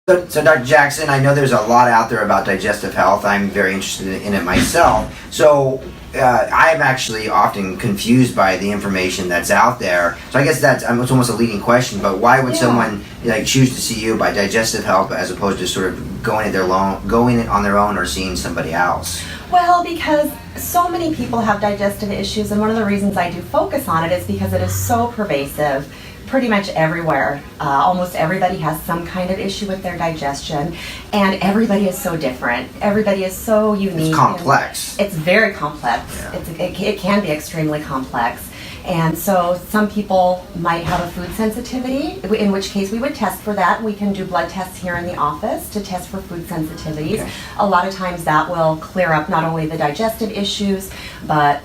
So, Dr. Jackson, I know there's a lot out there about digestive health. I'm very interested in it myself. So, I'm actually often confused by the information that's out there. So, I guess it's almost a leading question. But why would someone choose to see you by digestive health as opposed to sort of going it on their own or seeing somebody else? Well, because so many people have digestive issues, and one of the reasons I do focus on it is because it is so pervasive. Pretty much everywhere. Almost everybody has some kind of issue with their digestion, and everybody is so different. Everybody is so unique. It's complex. It's very complex. Yeah. It can be extremely complex. And so some people might have a food sensitivity, in which case we would test for that. We can do blood tests here in the office to test for food sensitivities. Okay. A lot of times that will clear up not only the digestive issues, but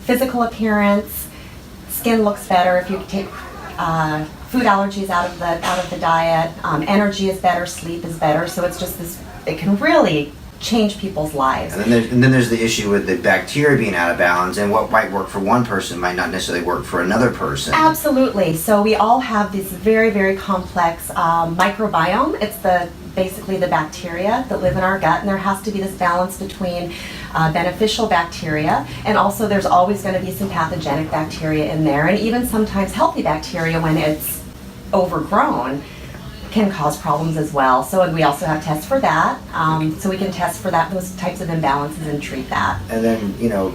physical appearance. Skin looks better if you take food allergies out of the diet. Energy is better, sleep is better. So it's just this. It can really change people's lives. And then there's the issue with the bacteria being out of balance, and what might work for one person might not necessarily work for another person. Absolutely. So we all have this very, very complex microbiome. It's basically the bacteria that live in our gut, and there has to be this balance between beneficial bacteria, and also there's always going to be some pathogenic bacteria in there, and even sometimes healthy bacteria, when it's overgrown, can cause problems as well. So we also have tests for that. So we can test for those types of imbalances and treat that. And then,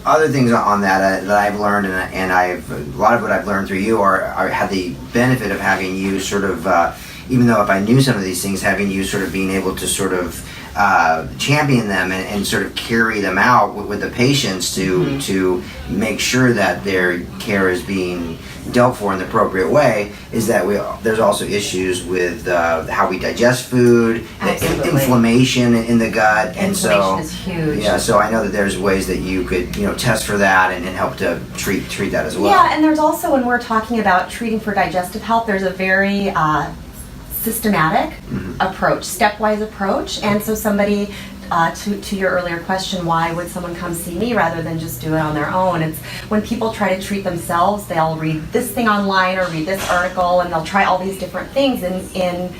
other things on that I've learned, and a lot of what I've learned through you I had the benefit of having you sort of, even though if I knew some of these things, having you sort of being able to sort of champion them and sort of carry them out with the patients to make sure that their care is being dealt for in the appropriate way, is that there's also issues with how we digest food, inflammation in the gut, and so is huge. Yeah, so I know that there's ways that you could test for that and help to treat that as well. Yeah, and there's also, when we're talking about treating for digestive health, there's a very systematic approach, stepwise approach, and so somebody, to your earlier question, why would someone come see me rather than just do it on their own? It's when people try to treat themselves, they'll read this thing online or read this article, and they'll try all these different things in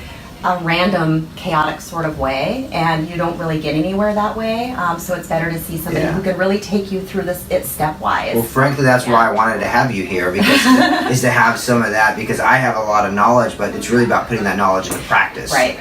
a random, chaotic sort of way, and you don't really get anywhere that way. So it's better to see somebody who can really take you through this stepwise. Well, frankly, that's why I wanted to have you here, because is to have some of that, because I have a lot of knowledge, but it's really about putting that knowledge into practice. Right.